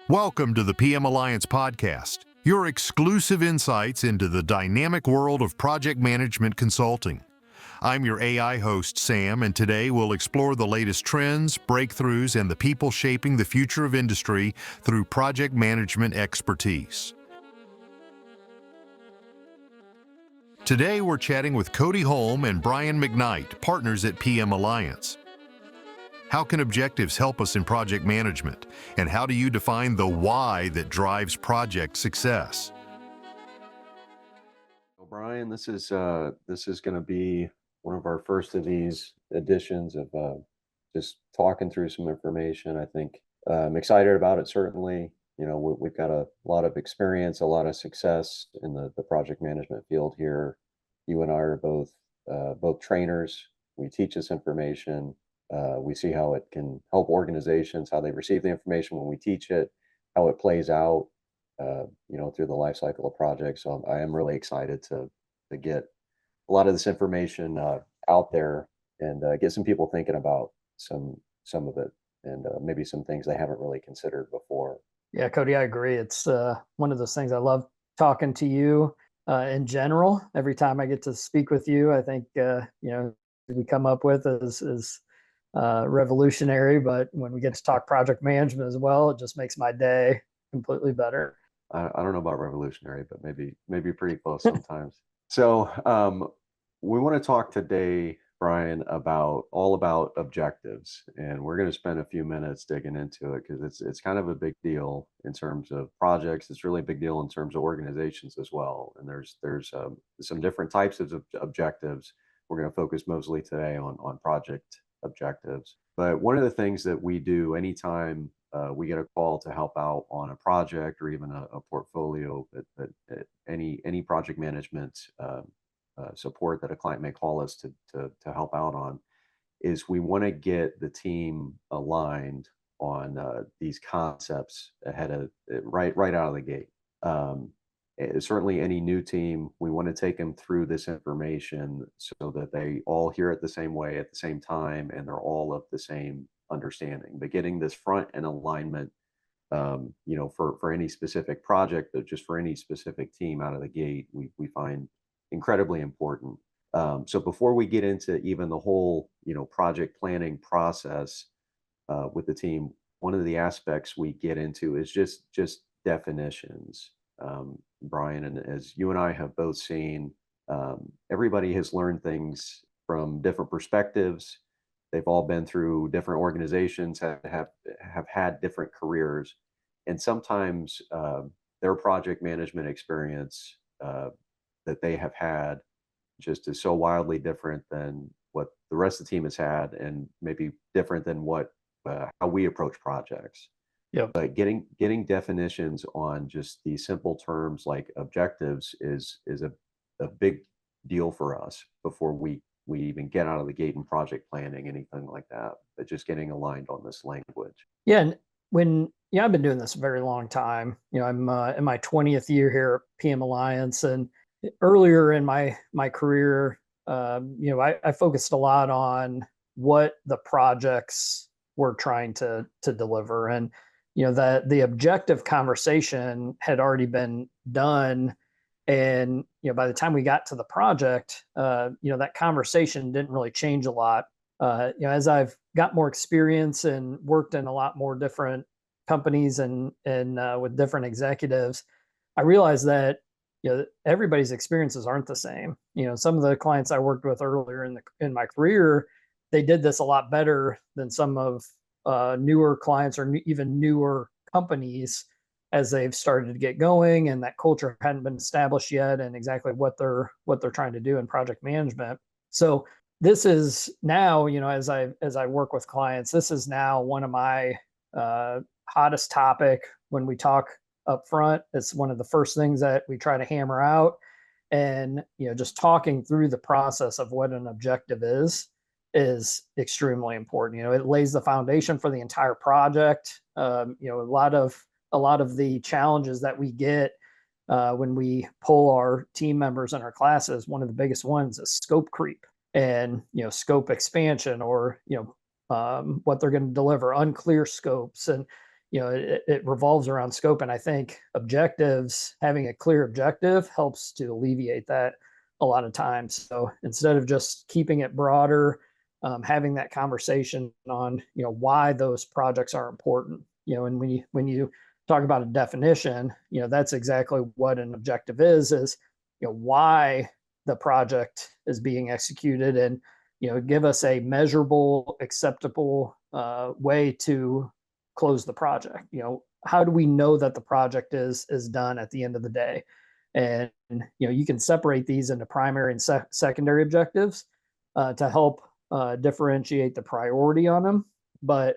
Welcome to the PMAlliance podcast, your exclusive insights into the dynamic world of project management consulting. I'm your AI host, Sam, and today we'll explore the latest trends, breakthroughs, and the people shaping the future of industry through project management expertise. Today we're chatting with Cody Holm and Bryan McKnight, partners at PMAlliance. How can objectives help us in project management? And how do you define the why that drives project success? Well, Bryan, this is going to be one of our first of these editions of just talking through some information. I think I'm excited about it. Certainly, we've got a lot of experience, a lot of success in the project management field here. You and I are both trainers. We teach this information. We see how it can help organizations, how they receive the information when we teach it, how it plays out, through the life cycle of projects. So I am really excited to get a lot of this information out there and get some people thinking about some of it and maybe some things they haven't really considered before. Yeah, Cody, I agree. It's one of those things I love talking to you in general. Every time I get to speak with you, I think we come up with is revolutionary. But when we get to talk project management as well, it just makes my day completely better. I don't know about revolutionary, but maybe pretty close sometimes. So we want to talk today, Bryan, all about objectives, and we're going to spend a few minutes digging into it because it's kind of a big deal in terms of projects. It's really a big deal in terms of organizations as well. And there's some different types of objectives. We're going to focus mostly today on project objectives. But one of the things that we do anytime we get a call to help out on a project or even a portfolio, that any project management support that a client may call us to help out on, is we want to get the team aligned on these concepts ahead of right out of the gate. Certainly any new team, we want to take them through this information so that they all hear it the same way at the same time and they're all of the same understanding. But getting this front end alignment, for any specific project, but just for any specific team out of the gate, we find incredibly important. So before we get into even the whole, project planning process with the team, one of the aspects we get into is just definitions. Bryan, and as you and I have both seen, everybody has learned things from different perspectives. They've all been through different organizations, have had different careers, and sometimes their project management experience that they have had just is so wildly different than what the rest of the team has had, and maybe different than how we approach projects. Yep. But getting definitions on just these simple terms like objectives is a big deal for us before we even get out of the gate in project planning, anything like that. But just getting aligned on this language. Yeah, and I've been doing this a very long time. I'm in my 20th year here at PMAlliance, and earlier in my career, I focused a lot on what the projects were trying to deliver, and that the objective conversation had already been done. And, by the time we got to the project, that conversation didn't really change a lot. As I've got more experience and worked in a lot more different companies and with different executives, I realized that, everybody's experiences aren't the same. Some of the clients I worked with earlier in my career, they did this a lot better than some of newer clients or even newer companies as they've started to get going and that culture hadn't been established yet and exactly what they're trying to do in project management. So this is now, as I work with clients, this is now one of my hottest topic when we talk up front. It's one of the first things that we try to hammer out, and just talking through the process of what an objective is extremely important. It lays the foundation for the entire project. A lot of the challenges that we get when we pull our team members in our classes, one of the biggest ones is scope creep and scope expansion, or what they're going to deliver, unclear scopes. And it revolves around scope. And I think objectives, having a clear objective helps to alleviate that a lot of times. So instead of just keeping it broader, having that conversation on, why those projects are important, and when you talk about a definition, that's exactly what an objective is, why the project is being executed, and, give us a measurable, acceptable way to close the project. How do we know that the project is done at the end of the day? And, you can separate these into primary and secondary objectives to help differentiate the priority on them. But,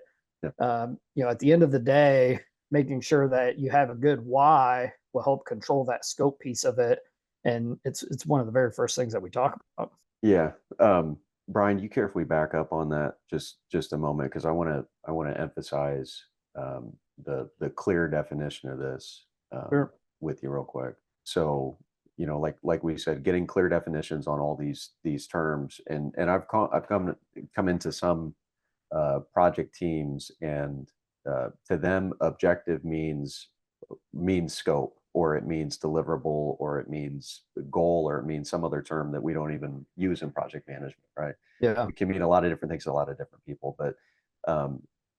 at the end of the day, making sure that you have a good why will help control that scope piece of it. And it's one of the very first things that we talk about. Yeah. Bryan, you care if we back up on that just a moment, because I want to emphasize the clear definition of this Sure. with you real quick. So, like we said, getting clear definitions on all these terms, and I've come into some project teams, and to them, objective means scope, or it means deliverable, or it means goal, or it means some other term that we don't even use in project management, right? Yeah. It can mean a lot of different things to a lot of different people, but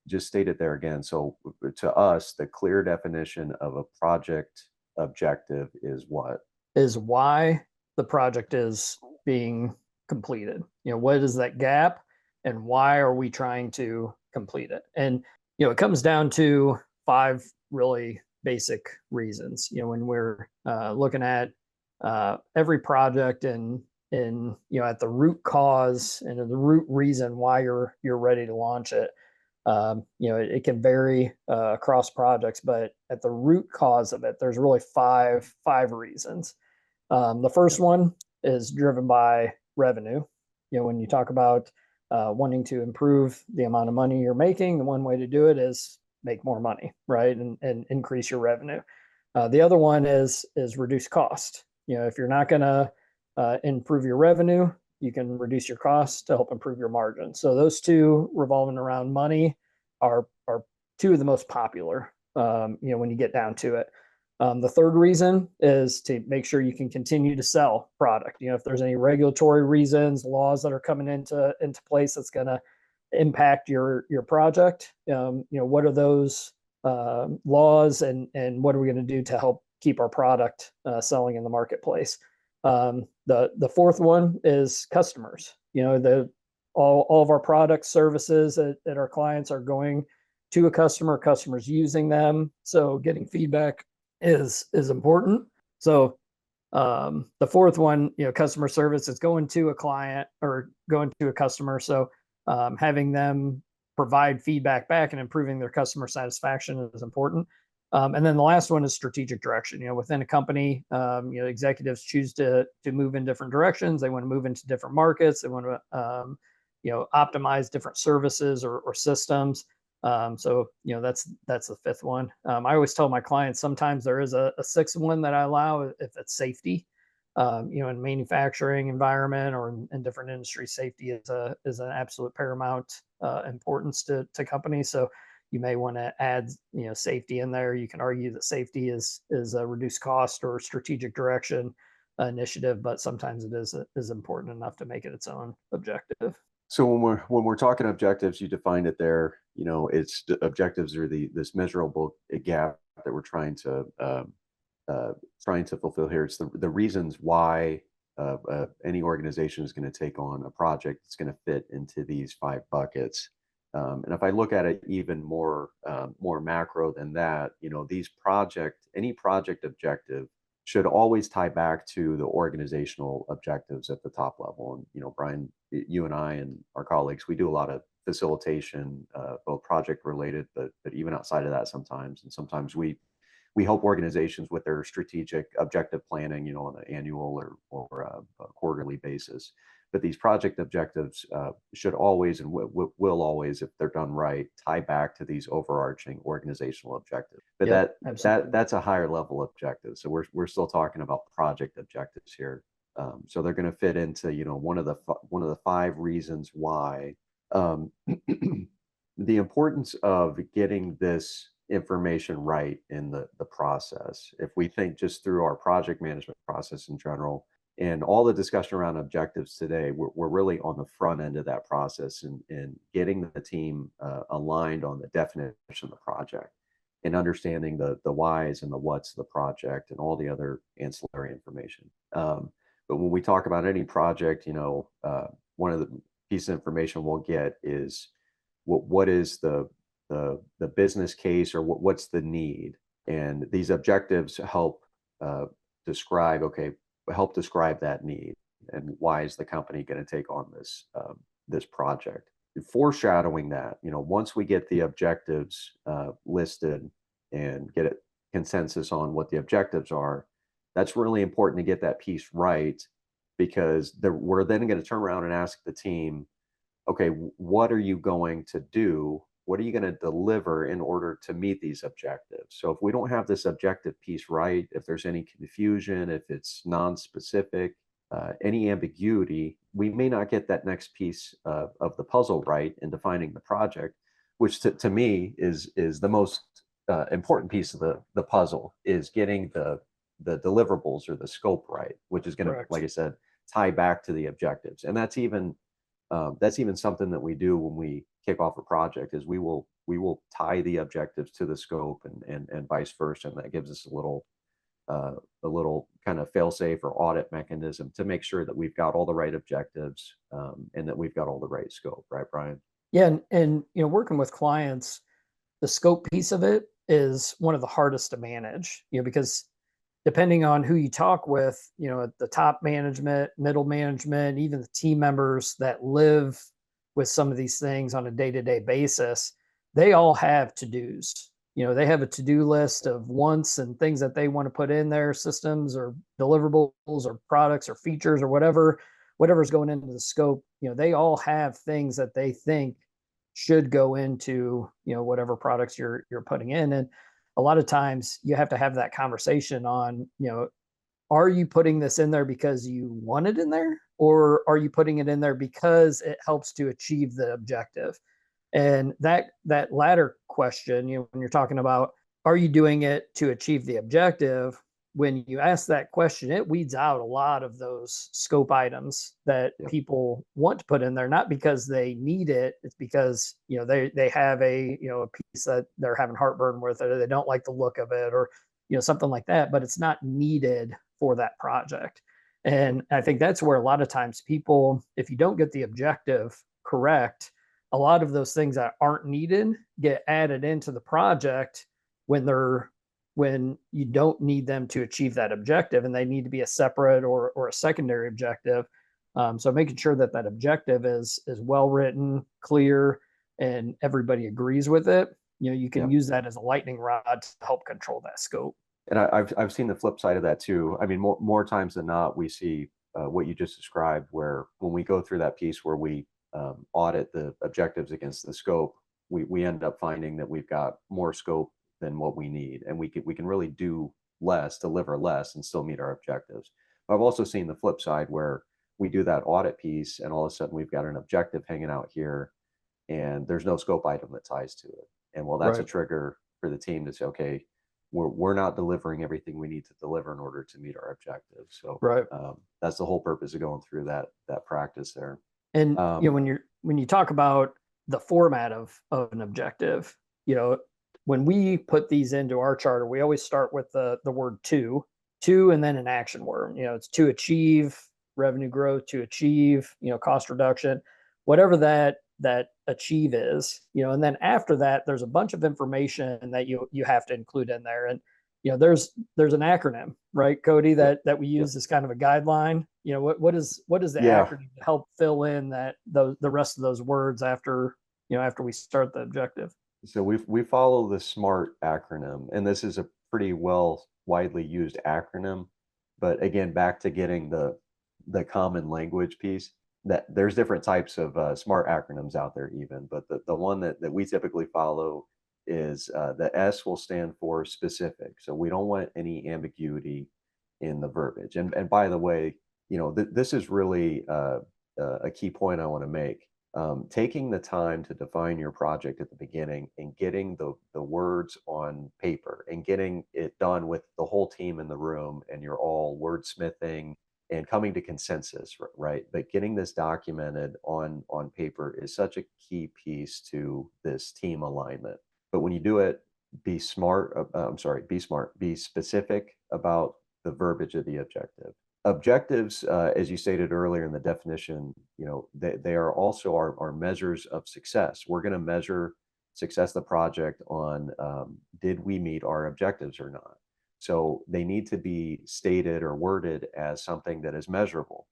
just state it there again. So to us, the clear definition of a project objective is what? Is why the project is being completed. What is that gap, and why are we trying to complete it? And, it comes down to 5 really basic reasons. When we're looking at every project and at the root cause and the root reason why you're ready to launch it. It can vary across projects, but at the root cause of it, there's really five reasons. The first one is driven by revenue. When you talk about wanting to improve the amount of money you're making, the one way to do it is make more money, right? And increase your revenue. The other one is reduce cost. If you're not going to improve your revenue, you can reduce your costs to help improve your margin. So those two revolving around money are two of the most popular, when you get down to it. The third reason is to make sure you can continue to sell product. If there's any regulatory reasons, laws that are coming into place that's going to impact your project, what are those laws, and what are we going to do to help keep our product selling in the marketplace? The fourth one is customers. All of our products, services that our clients are going to a customer, customers using them. So getting feedback is important. So the fourth one, customer service is going to a client or going to a customer. So having them provide feedback back and improving their customer satisfaction is important. And then the last one is strategic direction. Within a company, executives choose to move in different directions. They want to move into different markets. They want to, optimize different services or systems. So that's the fifth one. I always tell my clients sometimes there is a sixth one that I allow if it's safety. In manufacturing environment or in different industries, safety is an absolute paramount importance to companies. So you may want to add safety in there. You can argue that safety is a reduced cost or strategic direction initiative, but sometimes it is important enough to make it its own objective. So when we're talking objectives, you defined it there. It's objectives are this measurable gap that we're trying to fulfill here. It's the reasons why any organization is going to take on a project that's going to fit into these 5 buckets. And if I look at it even more macro than that, any project objective should always tie back to the organizational objectives at the top level. And, Bryan, you and I and our colleagues, we do a lot of facilitation, both project related, but even outside of that sometimes. And sometimes we help organizations with their strategic objective planning, on an annual or a quarterly basis. But these project objectives should always and will always, if they're done right, tie back to these overarching organizational objectives. But that's a higher level objective. So we're still talking about project objectives here. So they're going to fit into one of the 5 reasons why. The importance of getting this information right in the process. If we think just through our project management process in general, and all the discussion around objectives today, we're really on the front end of that process and getting the team aligned on the definition of the project and understanding the whys and the whats of the project and all the other ancillary information. But when we talk about any project, one of the pieces of information we'll get is what is the business case, or what's the need, and these objectives help describe that need, and why is the company going to take on this project. Foreshadowing that, once we get the objectives listed and get a consensus on what the objectives are, that's really important to get that piece right, because we're then going to turn around and ask the team, okay, what are you going to do? What are you going to deliver in order to meet these objectives? So if we don't have this objective piece right, if there's any confusion, if it's non-specific, any ambiguity, we may not get that next piece of the puzzle right in defining the project, which to me is the most important piece of the puzzle, is getting the deliverables or the scope right, which is going to, like I said, tie back to the objectives. And that's even something that we do when we kick off a project, is we will tie the objectives to the scope and vice versa. And that gives us a little kind of fail-safe or audit mechanism to make sure that we've got all the right objectives and that we've got all the right scope, right, Bryan? Yeah, and working with clients, the scope piece of it is one of the hardest to manage, because depending on who you talk with, at the top management, middle management, even the team members that live with some of these things on a day-to-day basis, they all have to-dos. They have a to-do list of wants and things that they want to put in their systems or deliverables or products or features or whatever's going into the scope. They all have things that they think should go into, whatever products you're putting in. And a lot of times you have to have that conversation on, are you putting this in there because you want it in there, or are you putting it in there because it helps to achieve the objective? And that latter question, when you're talking about, are you doing it to achieve the objective? When you ask that question, it weeds out a lot of those scope items that people want to put in there, not because they need it. It's because, they have a piece that they're having heartburn with, or they don't like the look of it, or, something like that, but it's not needed for that project. And I think that's where a lot of times people, if you don't get the objective correct, a lot of those things that aren't needed get added into the project when you don't need them to achieve that objective, and they need to be a separate or a secondary objective. So making sure that objective is well written, clear, and everybody agrees with it. You can use that as a lightning rod to help control that scope. And I've seen the flip side of that too. I mean, more times than not, we see what you just described, where when we go through that piece where we audit the objectives against the scope, we end up finding that we've got more scope than what we need, and we can really do less, deliver less, and still meet our objectives. But I've also seen the flip side, where we do that audit piece, and all of a sudden we've got an objective hanging out here, and there's no scope item that ties to it. And well, that's a trigger for the team to say, okay, we're not delivering everything we need to deliver in order to meet our objectives. So that's the whole purpose of going through that practice there. And when you talk about the format of an objective, when we put these into our charter, we always start with the word to, and then an action word. It's to achieve revenue growth, to achieve, cost reduction, whatever that achieve is, and then after that, there's a bunch of information that you have to include in there. And, there's an acronym, right, Cody, that we use as kind of a guideline. What is the acronym to help fill in the rest of those words after we start the objective? So we follow the SMART acronym, and this is a pretty widely used acronym. But again, back to getting the common language piece, that there's different types of SMART acronyms out there even, but the one that we typically follow is the S will stand for specific. So we don't want any ambiguity in the verbiage. And by the way, this is really a key point I want to make. taking the time to define your project at the beginning and getting the words on paper and getting it done with the whole team in the room, and you're all wordsmithing and coming to consensus, right? But getting this documented on paper is such a key piece to this team alignment. But when you do it, be smart. Be specific about the verbiage of the objective. Objectives, as you stated earlier in the definition, they are also our measures of success. We're going to measure success of the project on did we meet our objectives or not. So they need to be stated or worded as something that is measurable.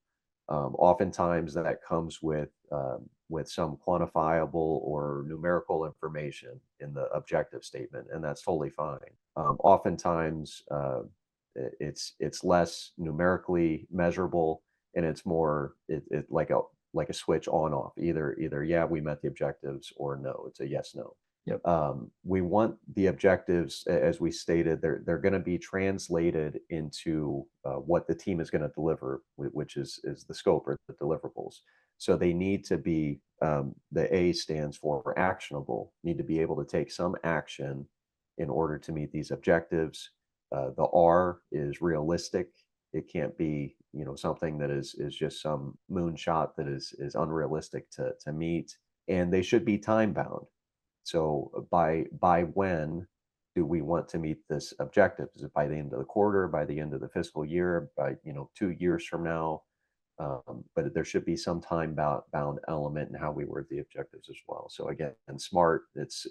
Oftentimes that comes with some quantifiable or numerical information in the objective statement, and that's totally fine. Oftentimes it's less numerically measurable, and it's more like a switch on off. Either yeah, we met the objectives, or no, it's a yes no. Yep. We want the objectives, as we stated, they're going to be translated into what the team is going to deliver, which is the scope or the deliverables. So they need to be, the A stands for actionable, need to be able to take some action in order to meet these objectives. The R is realistic. It can't be, something that is just some moonshot that is unrealistic to meet. And they should be time bound. So by when do we want to meet this objective? Is it by the end of the quarter, by the end of the fiscal year, by 2 years from now? But there should be some time bound element in how we word the objectives as well. So again, SMART, it's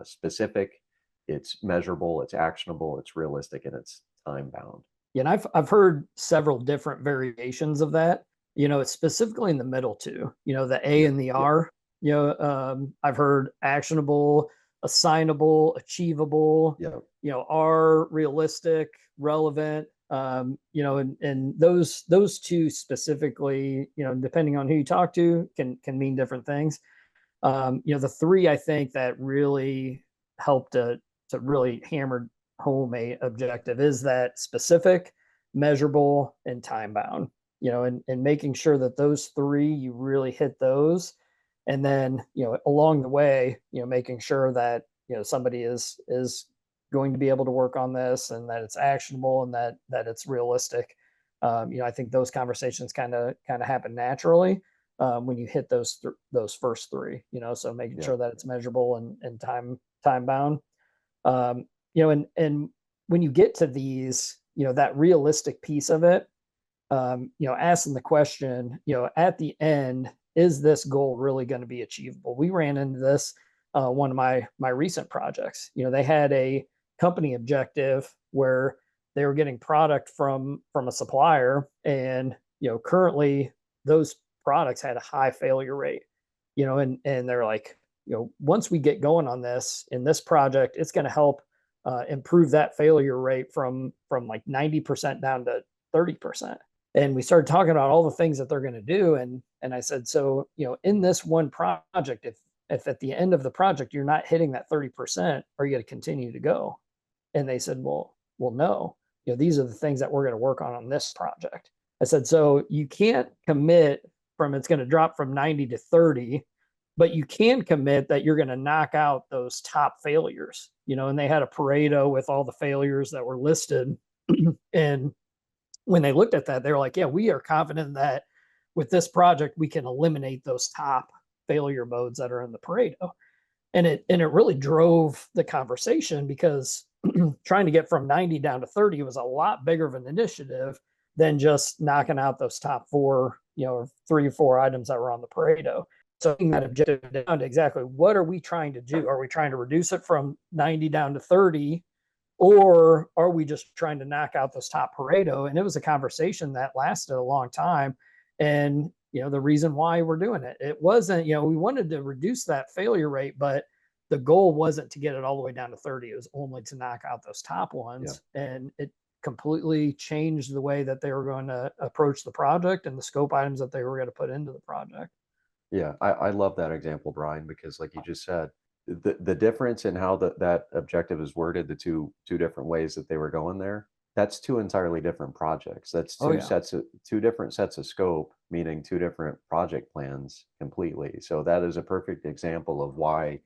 specific, it's measurable, it's actionable, it's realistic, and it's time bound. Yeah, and I've heard several different variations of that. It's specifically in the middle too. The A and the R. I've heard actionable, assignable, achievable. R, realistic, relevant. And those two specifically, depending on who you talk to, can mean different things. The three I think that really help to really hammer home a objective is that specific, measurable, and time bound. And making sure that those three, you really hit those. And then, along the way, making sure that, somebody is going to be able to work on this, and that it's actionable, and that it's realistic. I think those conversations kind of happen naturally when you hit those first three, so making sure that it's measurable and time bound. And when you get to these, that realistic piece of it, asking the question, at the end, is this goal really going to be achievable? We ran into this one of my recent projects. They had a company objective where they were getting product from a supplier, and currently those products had a high failure rate. And they're like, once we get going on this in this project, it's going to help improve that failure rate from like 90% down to 30%. And we started talking about all the things that they're going to do. And I said, so, in this one project, if at the end of the project, you're not hitting that 30%, are you going to continue to go? And they said, well, no, these are the things that we're going to work on this project. I said, so you can't commit from it's going to drop from 90 to 30, but you can commit that you're going to knock out those top failures, and they had a Pareto with all the failures that were listed. And when they looked at that, they were like, yeah, we are confident that with this project, we can eliminate those top failure modes that are in the Pareto. And it really drove the conversation, because trying to get from 90 down to 30 was a lot bigger of an initiative than just knocking out those top four, or 3 or 4 items that were on the Pareto. So that objective down to exactly what are we trying to do? Are we trying to reduce it from 90 down to 30? Or are we just trying to knock out those top Pareto? And it was a conversation that lasted a long time. And, the reason why we're doing it, it wasn't, we wanted to reduce that failure rate, but the goal wasn't to get it all the way down to 30. It was only to knock out those top ones. And it completely changed the way that they were going to approach the project and the scope items that they were going to put into the project. Yeah, I love that example, Bryan, because like you just said, the difference in how that objective is worded, the two different ways that they were going there, that's two entirely different projects. That's Oh yeah. two different sets of scope, meaning two different project plans completely. So that is a perfect example of why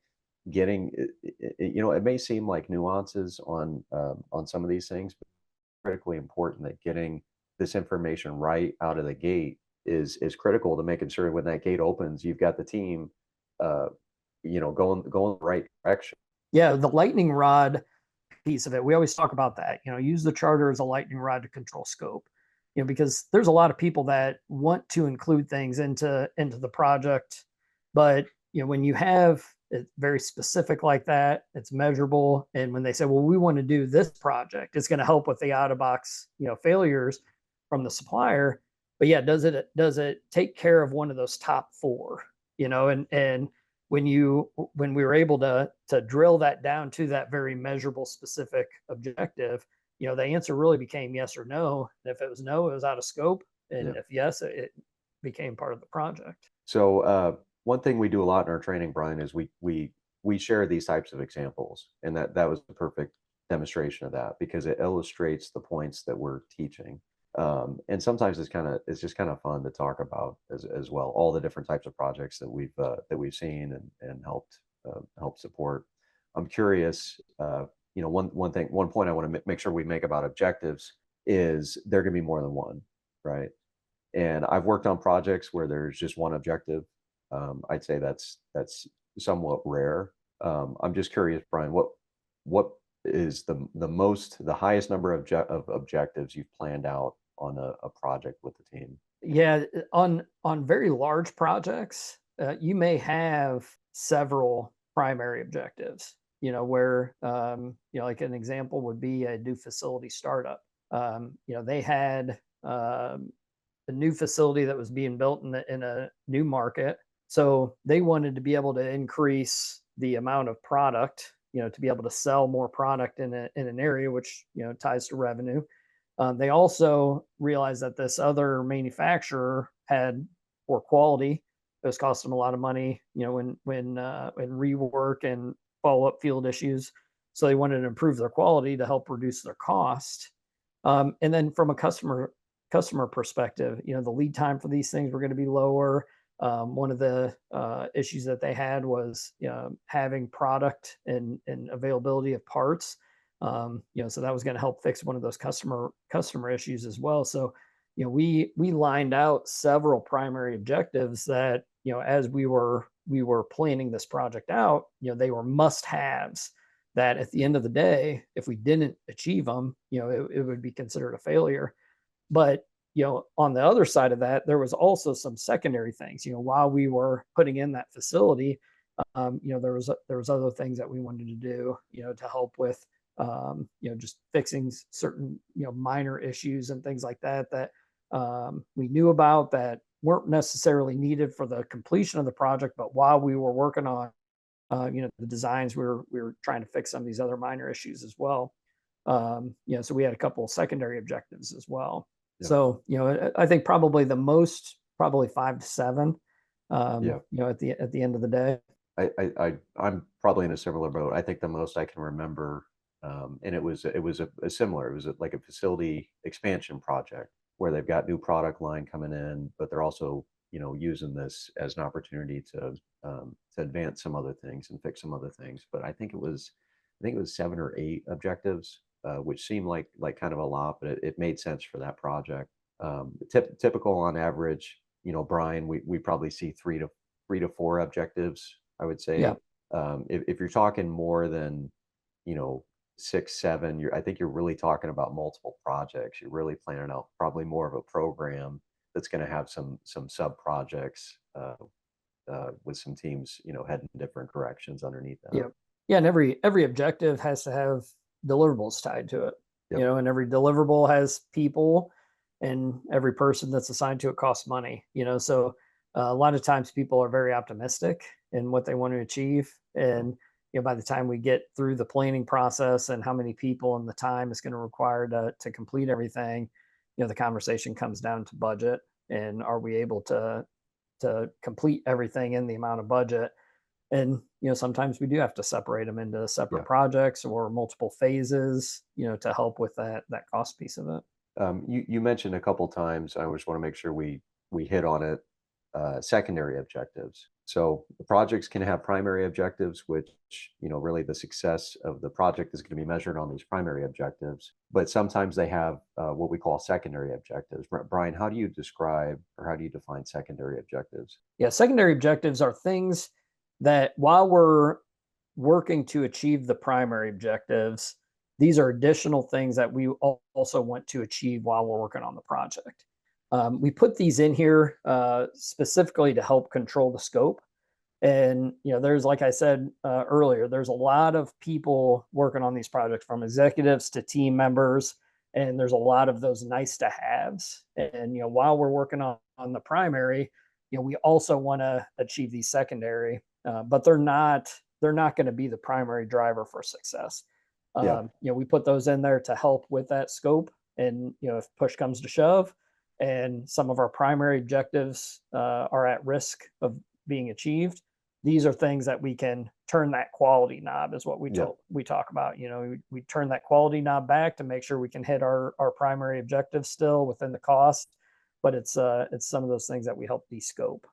getting it may seem like nuances on some of these things, but critically important that getting this information right out of the gate is critical to making sure when that gate opens, you've got the team, uh, going the right direction. Yeah, the lightning rod piece of it. We always talk about that. Use the charter as a lightning rod to control scope. Because there's a lot of people that want to include things into the project, but when you have it very specific like that, it's measurable. And when they say, well, we want to do this project, it's going to help with the out of box, failures from the supplier. But yeah, does it take care of one of those top four? And when we were able to drill that down to that very measurable specific objective, the answer really became yes or no. And if it was no, it was out of scope. And Yeah. if yes, it became part of the project. So one thing we do a lot in our training, Brian, is we share these types of examples, and that was the perfect demonstration of that because it illustrates the points that we're teaching. And sometimes it's just kind of fun to talk about as well, all the different types of projects that we've seen and helped support. I'm curious, one point I want to make sure we make about objectives is there can be more than one, right? And I've worked on projects where there's just one objective. I'd say that's somewhat rare. I'm just curious, Brian, what is the highest number of objectives you've planned out on a project with the team? Yeah, on very large projects, you may have several primary objectives. Where like an example would be a new facility startup. They had a new facility that was being built in a new market, so they wanted to be able to increase the amount of product, to be able to sell more product in an area, which ties to revenue. They also realized that this other manufacturer had poor quality. It was costing them a lot of money, when rework and follow up field issues. So they wanted to improve their quality to help reduce their cost. And then from a customer perspective, the lead time for these things were going to be lower. One of the issues that they had was having product and availability of parts. So that was going to help fix one of those customer issues as well. So, we lined out several primary objectives that, as we were planning this project out, they were must-haves that at the end of the day, if we didn't achieve them, it would be considered a failure. But on the other side of that, there was also some secondary things. While we were putting in that facility, there was other things that we wanted to do, to help with just fixing certain minor issues and things like that we knew about that weren't necessarily needed for the completion of the project. But while we were working on the designs, we were trying to fix some of these other minor issues as well. So we had a couple of secondary objectives as well. Yeah. So I think probably the most, probably 5 to 7. Yeah. At the end of the day. I'm probably in a similar boat. I think the most I can remember, and it was a similar. It was like a facility expansion project where they've got new product line coming in, but they're also using this as an opportunity to advance some other things and fix some other things. But I think it was 7 or 8 objectives, which seemed like kind of a lot, but it made sense for that project. Typical on average, Brian, we probably see 3 to 4 objectives, I would say. Yeah. If you're talking more than 6, 7, I think you're really talking about multiple projects. You're really planning out probably more of a program that's going to have some sub projects with some teams heading different directions underneath that. Yeah. Yeah, and every objective has to have deliverables tied to it. Yep. And every deliverable has people, and every person that's assigned to it costs money. So a lot of times people are very optimistic in what they want to achieve, and by the time we get through the planning process and how many people and the time it's going to require to complete everything, the conversation comes down to budget, and are we able to complete everything in the amount of budget. And sometimes we do have to separate them into separate Yeah. projects or multiple phases, to help with that cost piece of it. You mentioned a couple times, I just want to make sure we hit on it, secondary objectives. So the projects can have primary objectives, which, really the success of the project is going to be measured on these primary objectives. But sometimes they have what we call secondary objectives. Bryan, how do you describe or how do you define secondary objectives? Yeah, secondary objectives are things that while we're working to achieve the primary objectives, these are additional things that we also want to achieve while we're working on the project. We put these in here specifically to help control the scope. And, there's, like I said earlier, there's a lot of people working on these projects, from executives to team members, and there's a lot of those nice to haves. And, while we're working on the primary, we also want to achieve these secondary, but they're not going to be the primary driver for success. Yeah. We put those in there to help with that scope. And, if push comes to shove and some of our primary objectives are at risk of being achieved, these are things that we can turn that quality knob, is what we talk about. We turn that quality knob back to make sure we can hit our primary objectives still within the cost, but it's some of those things that we help descope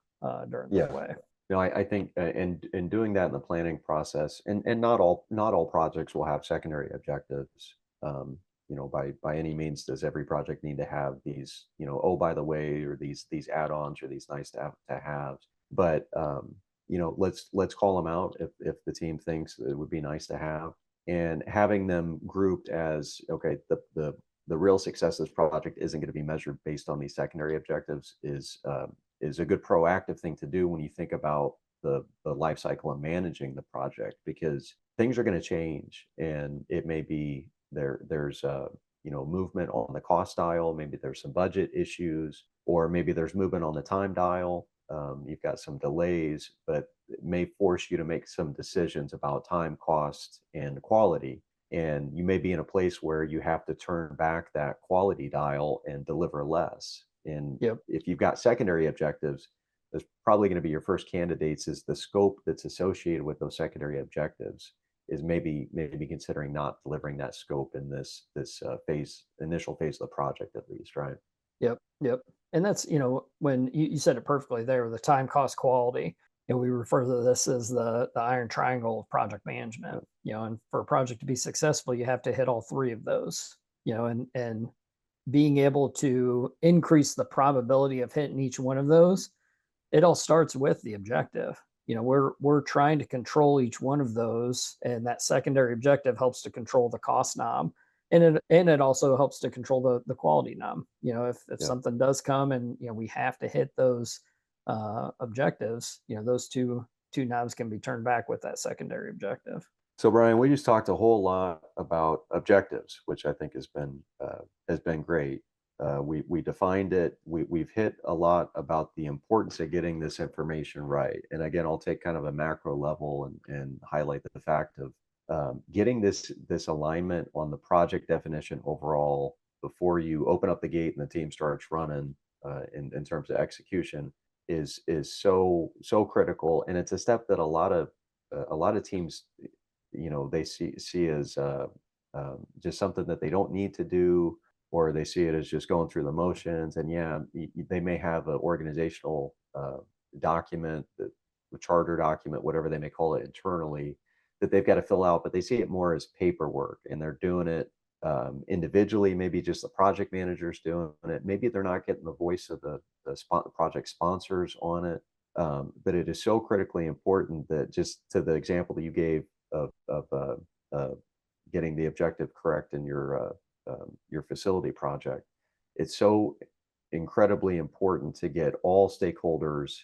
during the way. I think in doing that in the planning process, and not all projects will have secondary objectives. By any means does every project need to have these, oh, by the way, or these add-ons or these nice to haves. But let's call them out if the team thinks it would be nice to have, and having them grouped as, okay, the real success of this project isn't going to be measured based on these secondary objectives is a good proactive thing to do when you think about the life cycle of managing the project, because things are going to change, and it may be there's movement on the cost dial, maybe there's some budget issues, or maybe there's movement on the time dial. You've got some delays, but it may force you to make some decisions about time, cost, and quality. And you may be in a place where you have to turn back that quality dial and deliver less. And if you've got secondary objectives, there's probably going to be your first candidates is the scope that's associated with those secondary objectives is maybe considering not delivering that scope in this initial phase of the project, at least, right? Yep. And that's, when you said it perfectly there, the time, cost, quality, and we refer to this as the iron triangle of project management. And for a project to be successful, you have to hit all three of those, and being able to increase the probability of hitting each one of those, it all starts with the objective. We're trying to control each one of those, and that secondary objective helps to control the cost knob. And it also helps to control the quality knob. If something does come and we have to hit those objectives, those two knobs can be turned back with that secondary objective. So Bryan, we just talked a whole lot about objectives, which I think has been great. We defined it. We've hit a lot about the importance of getting this information right. And again, I'll take kind of a macro level and highlight the fact of getting this alignment on the project definition overall before you open up the gate and the team starts running in terms of execution is so critical. And it's a step that a lot of teams, they see as just something that they don't need to do, or they see it as just going through the motions. And they may have an organizational document, a charter document, whatever they may call it internally, that they've got to fill out, but they see it more as paperwork, and they're doing it individually. Maybe just the project managers doing it. Maybe they're not getting the voice of the project sponsors on it. But it is so critically important that, just to the example that you gave of getting the objective correct in your facility project, it's so incredibly important to get all stakeholders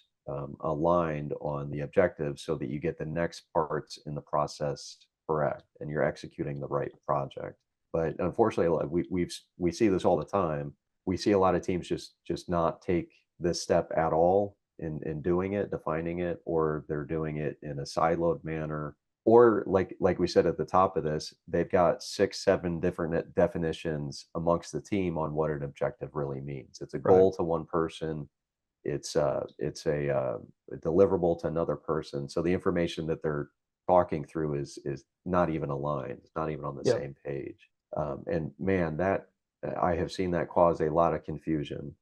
aligned on the objectives so that you get the next parts in the process correct and you're executing the right project. But unfortunately, we see this all the time. We see a lot of teams just not take this step at all in doing it, defining it, or they're doing it in a siloed manner. Or like we said at the top of this, they've got 6-7 different definitions amongst the team on what an objective really means. It's a goal to one person. it's a deliverable to another person. So the information that they're talking through is not even aligned. It's not even on the Yep. same page. And man, that I have seen that cause a lot of confusion.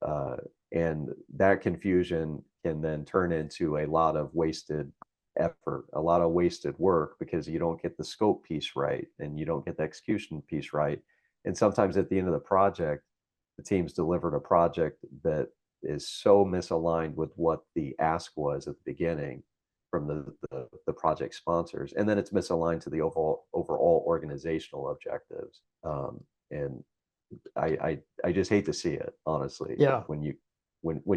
Uh, and that confusion can then turn into a lot of wasted effort, a lot of wasted work because you don't get the scope piece right and you don't get the execution piece right. And sometimes at the end of the project, the team's delivered a project that is so misaligned with what the ask was at the beginning from the project sponsors, and then it's misaligned to the overall organizational objectives. And I just hate to see it, honestly. Yeah. When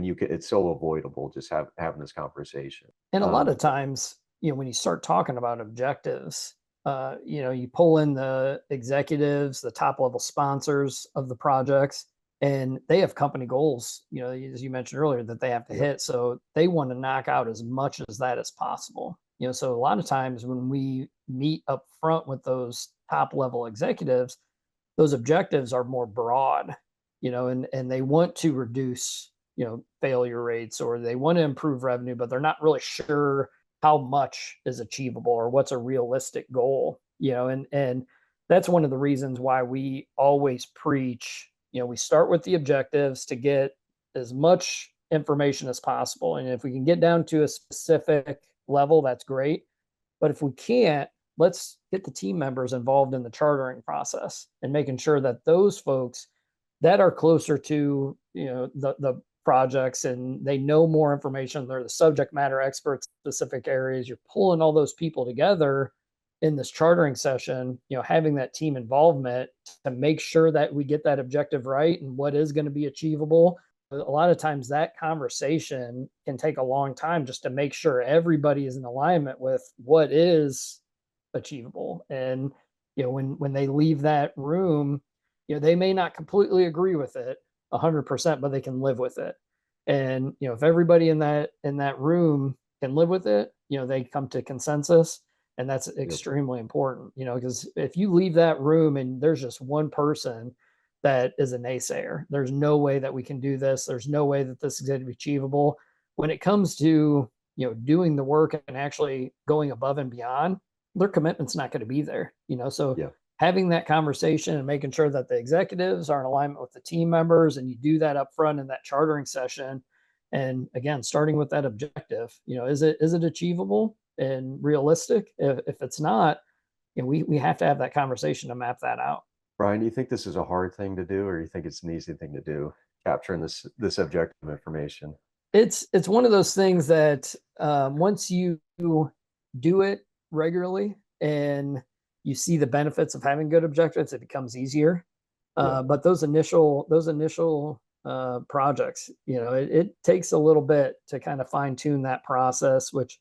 you it's so avoidable just having this conversation. And a lot of times, when you start talking about objectives, you pull in the executives, the top level sponsors of the projects, and they have company goals, as you mentioned earlier, that they have to Yep. hit. So they want to knock out as much as that as possible. So a lot of times when we meet up front with those top level executives, those objectives are more broad, and they want to reduce, failure rates, or they want to improve revenue, but they're not really sure how much is achievable or what's a realistic goal, and that's one of the reasons why we always preach, we start with the objectives to get as much information as possible. And if we can get down to a specific level, that's great. But if we can't, let's get the team members involved in the chartering process and making sure that those folks that are closer to, the projects, and they know more information, they're the subject matter experts, specific areas, you're pulling all those people together in this chartering session, having that team involvement to make sure that we get that objective right and what is going to be achievable. A lot of times that conversation can take a long time just to make sure everybody is in alignment with what is achievable. And when they leave that room, they may not completely agree with it 100%, but they can live with it. And if everybody in that room can live with it, they come to consensus. And that's extremely important, because if you leave that room and there's just one person that is a naysayer, there's no way that we can do this, there's no way that this is going to be achievable. When it comes to doing the work and actually going above and beyond, their commitment's not going to be there. So Yeah. having that conversation and making sure that the executives are in alignment with the team members, and you do that up front in that chartering session. And again, starting with that objective, is it achievable and realistic? If it's not, we have to have that conversation to map that out. Bryan, do you think this is a hard thing to do, or you think it's an easy thing to do, capturing this objective information? It's one of those things that once you do it regularly and you see the benefits of having good objectives, it becomes easier. But those initial projects, it takes a little bit to kind of fine tune that process, which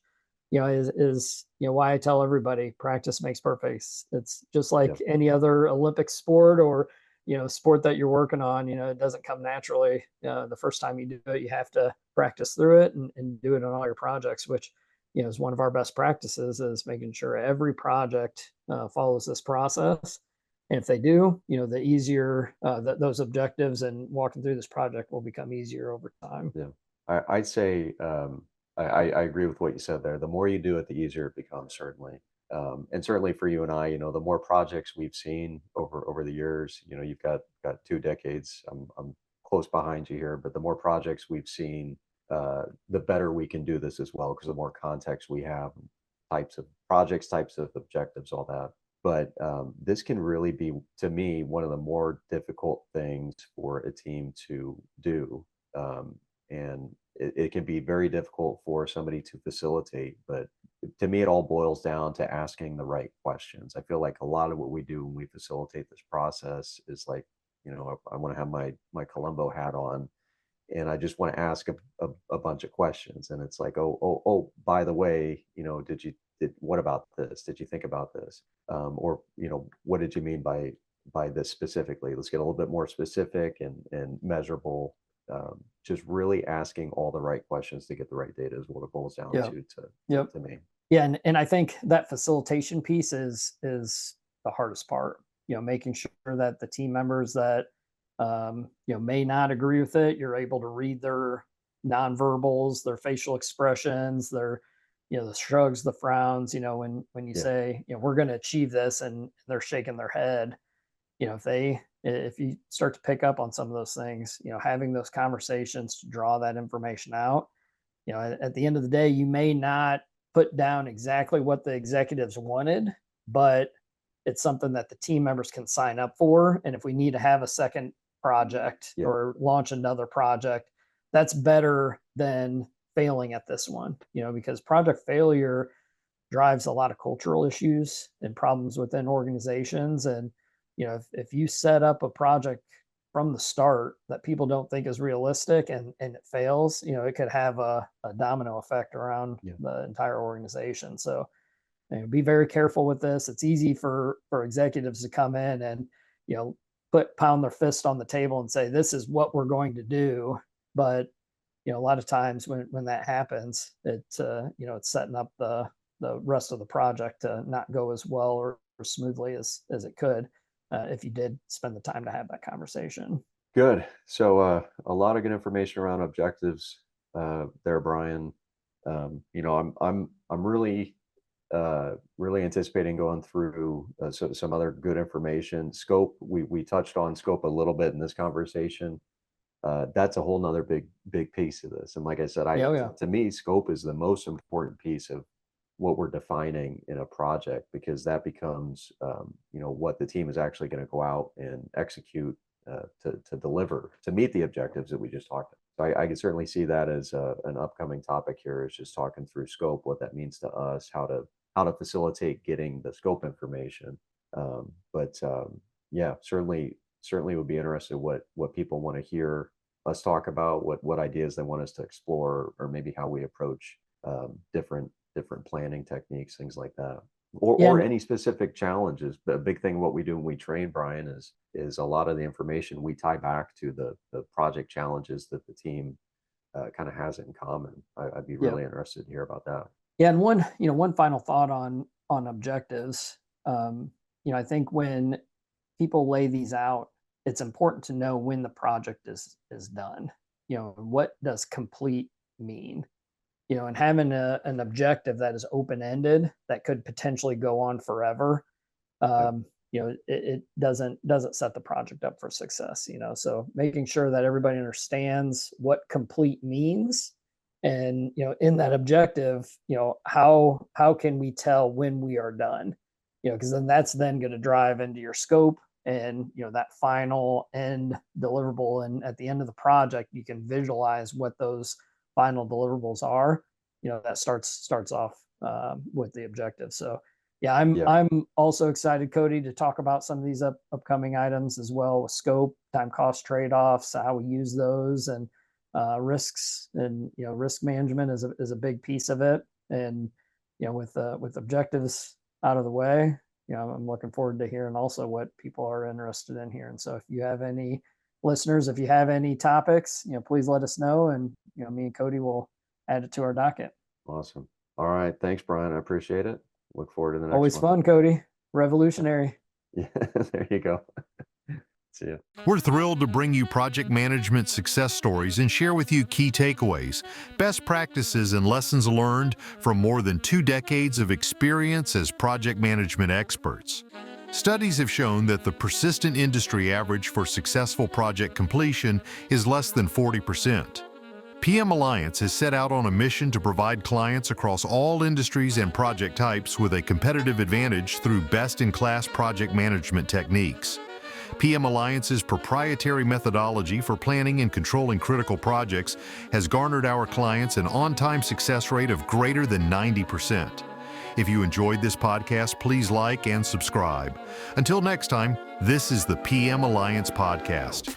is why I tell everybody practice makes perfect. It's just like any other Olympic sport or sport that you're working on. It doesn't come naturally. The first time you do it, you have to practice through it and do it on all your projects, which is one of our best practices, is making sure every project follows this process. And if they do, the easier that those objectives and walking through this project will become easier over time. Yeah, I'd say I agree with what you said there. The more you do it, the easier it becomes, certainly. And certainly for you and I, the more projects we've seen over the years, you've got 2 decades. I'm close behind you here, but the more projects we've seen, the better we can do this as well, because the more context we have, types of projects, types of objectives, all that. But this can really be, to me, one of the more difficult things for a team to do. And it can be very difficult for somebody to facilitate. But to me, it all boils down to asking the right questions. I feel like a lot of what we do when we facilitate this process is like, I want to have my Columbo hat on, and I just want to ask a bunch of questions. And it's like, oh, by the way, what about this? Did you think about this? Or, what did you mean by this specifically? Let's get a little bit more specific and measurable. Just really asking all the right questions to get the right data is what it boils down to me. Yeah. And I think that facilitation piece is the hardest part, making sure that the team members that, may not agree with it, you're able to read their nonverbals, their facial expressions, their, the shrugs, the frowns, when you Yeah. say, we're going to achieve this, and they're shaking their head, if you start to pick up on some of those things, having those conversations to draw that information out, at the end of the day, you may not put down exactly what the executives wanted, but it's something that the team members can sign up for. And if we need to have a second project or launch another project, that's better than failing at this one, because project failure drives a lot of cultural issues and problems within organizations. And, if you set up a project from the start that people don't think is realistic and it fails, it could have a domino effect around the entire organization. So be very careful with this. It's easy for executives to come in and, pound their fist on the table and say, this is what we're going to do. But, a lot of times when that happens, it's setting up the rest of the project to not go as well or smoothly as it could if you did spend the time to have that conversation. Good. So a lot of good information around objectives there, Bryan. I'm really anticipating going through some other good information. Scope, we touched on scope a little bit in this conversation. That's a whole nother big piece of this. And like I said, to me, scope is the most important piece of what we're defining in a project, because that becomes what the team is actually going to go out and execute to deliver, to meet the objectives that we just talked about. So I can certainly see that as an upcoming topic here, is just talking through scope, what that means to us, how to facilitate getting the scope information. Certainly would be interested what people want to hear us talk about, what ideas they want us to explore, or maybe how we approach different planning techniques, things like that, or any specific challenges. But a big thing what we do when we train, Bryan, is a lot of the information we tie back to the project challenges that the team kind of has in common. I'd be really interested to hear about that. Yeah, and one final thought on objectives. I think when people lay these out, it's important to know when the project is done. What does complete mean? And having an objective that is open-ended, that could potentially go on forever, it doesn't set the project up for success. So making sure that everybody understands what complete means, and in that objective, how can we tell when we are done? Because then that's going to drive into your scope and that final end deliverable. And at the end of the project, you can visualize what those final deliverables are. That starts off with the objective. So I'm also excited, Cody, to talk about some of these upcoming items as well, with scope, time cost trade-offs, how we use those, and risks. And risk management is a big piece of it. And with objectives out of the way, I'm looking forward to hearing also what people are interested in here. And so if you have any listeners, if you have any topics, please let us know, and me and Cody will add it to our docket. Awesome. All right. Thanks, Bryan. I appreciate it. Look forward to the next Always one. fun, Cody. Revolutionary. Yeah, there you go. See ya. We're thrilled to bring you project management success stories and share with you key takeaways, best practices, and lessons learned from more than 2 decades of experience as project management experts. Studies have shown that the persistent industry average for successful project completion is less than 40%. PMAlliance has set out on a mission to provide clients across all industries and project types with a competitive advantage through best-in-class project management techniques. PMAlliance's proprietary methodology for planning and controlling critical projects has garnered our clients an on-time success rate of greater than 90%. If you enjoyed this podcast, please like and subscribe. Until next time, this is the PMAlliance Podcast.